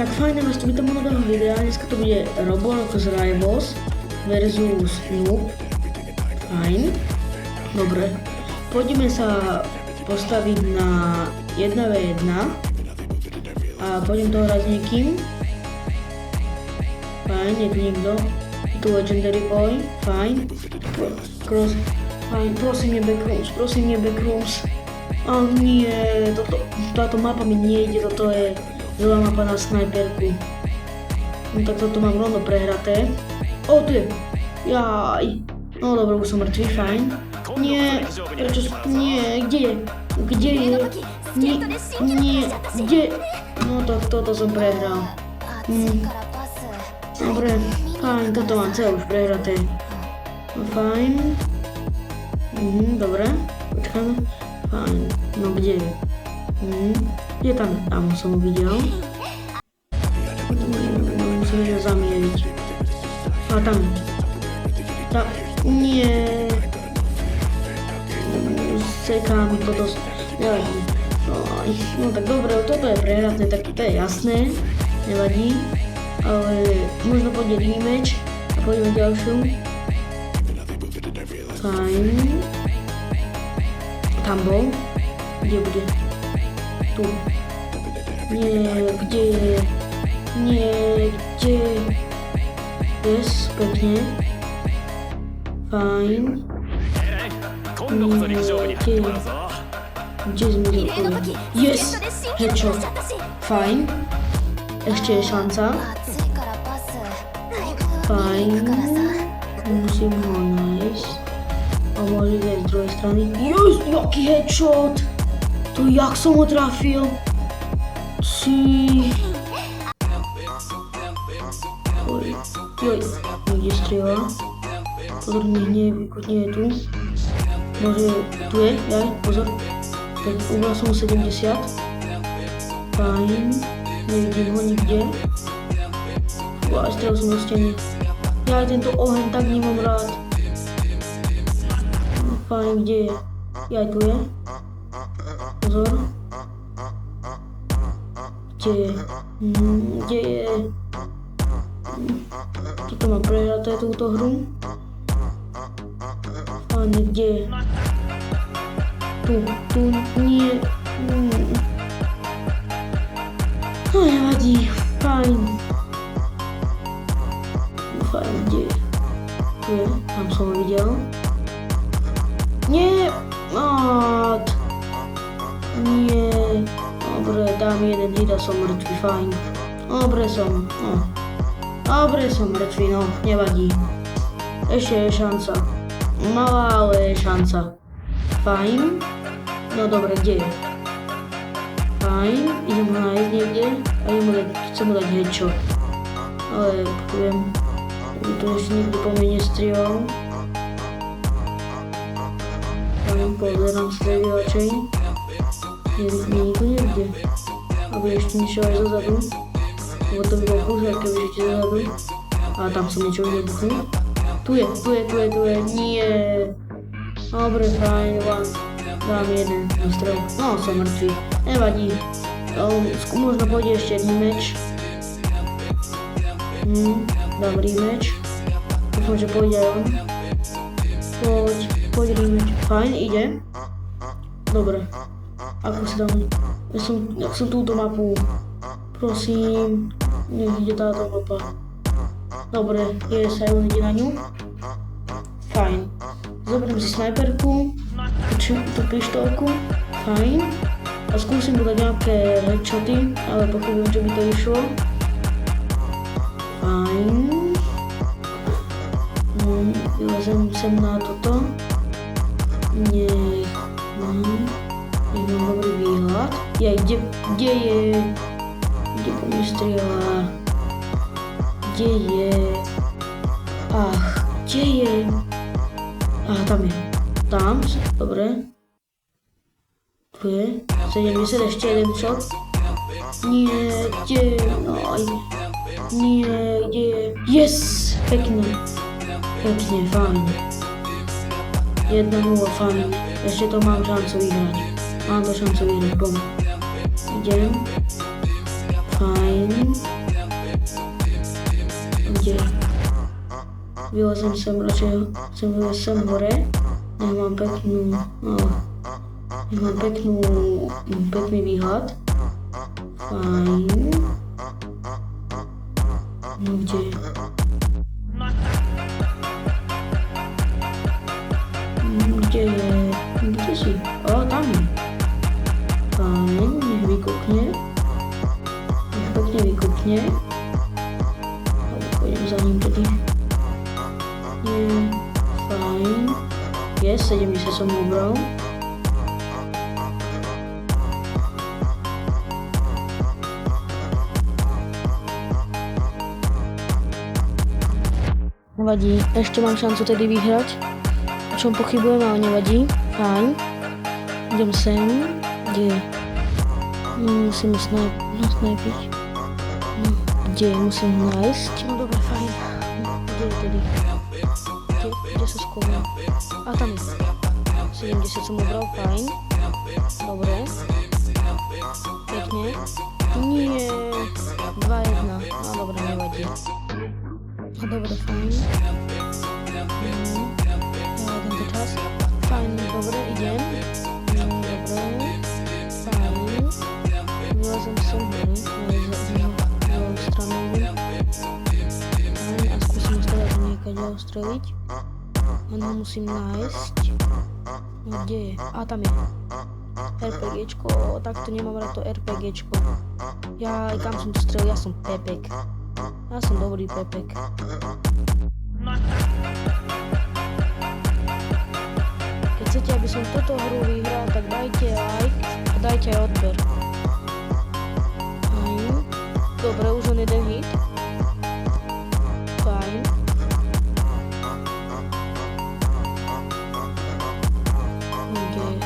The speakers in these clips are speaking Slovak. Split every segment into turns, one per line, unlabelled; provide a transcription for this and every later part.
Tak fajne vás tu vítam u nového videa, dneska to bude Roblox Rivals versus Noob. Fajn. Dobre. Poďme sa postaviť na 1v1 a pôjdem to hrať s niekým. Fajn, je tu niekto. Je tu Legendary Boy, fajn. Cross, fajn, prosím nie backrooms. Ale nie, táto mapa mi nejde, toto je zlá mapa na snajperku. No tak toto mám rovno prehraté. O, tu je. Jaj. No dobré, už som mŕtvý, fajn. Nie, prečo, nie, kde je? Nie, kde? No tak toto som prehral. Dobre, fajn, toto mám celé už prehraté. No fajn. Dobre, počkáme. Fajn, no kde je? Je tam? Tam som ho videl. Musím ho zamieriť. A tam. Nie. Seká mi to dosť. Nevadí. No tak dobre, toto je prehratné, tak to je jasné. Nevadí. Ale možno pôjde rematch a pôjdeme ďalšiu. Fajn. Tam bol. Kde bude? Tu. Nie, kde je? Nie, kde? Yes, pekne. Fajn. Nie, kde je? Kde sme došli? Yes! Headshot. Fajn. Ešte je šanca. Fajn. Musím ho nájsť. A môže ísť z druhej strany. Yes, jaký headshot! To jak som ho trafil? Joj, niekde strieľa. Pozor, nie je tu. Môže, tu je, jaj, pozor. Tak ubral som 70. Fajn, nevidím ho nikde. Uá, strel som do steny. Jaj, tento oheň tak nemám rád. Fajn, kde je? Jaj, tu je. Pozor. Kde je? Kde je? Toto mám prehraté túto hru. A kde je? Tu, nie. No nevadí, fajn. Fajn, kde je? Tu je, tam som ho videl. Nie, nie. Dobre, dám jeden hit a som mŕtvý, fajn. Dobre som mŕtvý, no, nevadí. Ešte je šanca. Malá, ale je šanca. Fajn. No dobre, kde je? Fajn, idem ho nájsť niekde a chcem mu dať headshot. Ale poviem, to ešte nikdy po mne nestrieľal. Fajn, pozerám stredy radšej. Nikto nevidie. Aby ešte nešiel aj zozadu. Lebo to by bol kúzak, keby ešte zozadu. A tam som niečo vybuchnul. Tu je. Nie. Dobre, fajn, dám jeden strel. No, som mŕtvý. Nevadí. Možno pôjde ešte rematch. Dám rematch. Dúfam, že pôjde aj on. Poď rematch. Fajn, ide. Dobre. Ako si dám? Ja som túto mapu. Prosím, nech ide táto mapa. Dobre, sa aj ide na ňu. Fajn. Zoberiem si snajperku, tú pištolku. Fajn. A skúsim dať nejaké headshoty, ale pochybujem, že by to išlo. Fajn. Vylezem sem na toto. Nech mám dobrý výhľad. Kde je? Kde po mne strieľa? Kde je? Kde je? Tam je. Tam, dobre. Tu je. 70, ešte jeden shot. Nie, kde je? Nie, kde je? Yes! Pekne, fajn. 1-0, fajn. Ešte to mám šancu vyhrať. Mám to šancu vyhrať, bom. Idem. fajn. Kde? Vylezem sem, radšej chcem vylezť sem hore. Nech mám pekný výhľad. Fajn. No kde? Kde si? O, tam je. Fajn, nech vykúkne. Nech pekne vykúkne. Pôjdem za ním tedy. Je, fajn. Je, 70 som ubral. Nevadí, ešte mám šancu tedy vyhrať. O čom pochybujem, ale nevadí. Fajn. Idem sem. Kde? Musím snajpiť. Kde? Musím nájsť. No dobre, fajn. Kde je tedy? Kde sa schoval? A tam je. 70 som ubral, fajn. Dobre. Pekne. Nie. 2-1. No dobre, nevadí. No dobre, fajn. Ja dám to čas. Fajn, dobre, idem. Dobre, fajn. Vylezem sem hore, levou stranou. Fajn, a skúsim ostávať niekade ostreliť. Len ho musím nájsť. No kde je? A tam je. RPGčko, takto nemám rád to RPGčko. Ja, kam som to strelil? Ja som Pepek. Ja som dobrý Pepek. Keď chcete, aby som toto hru vyhral, tak dajte like a dajte aj odber. Fajn. Dobre, už len jeden hit. Fajn. Kde je?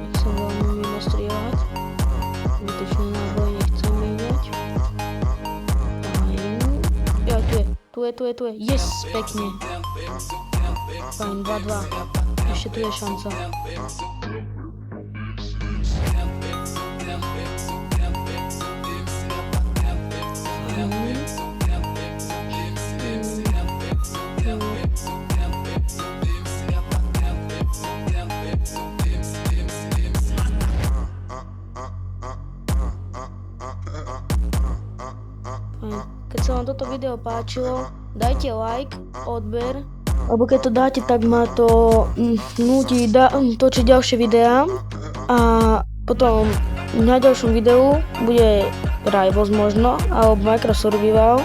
Nechcem veľmi mimo strieľať. Zbytočné náboje nechcem míňať. Tu je. Yes, pekne. Fajn, 2-2. Ešte tu je šanca. Keď sa vám toto video páčilo, dajte like, odber, lebo keď to dáte, tak ma to núti točiť ďalšie videá a potom na ďalšom videu bude Rivals možno, alebo Minecraft Survival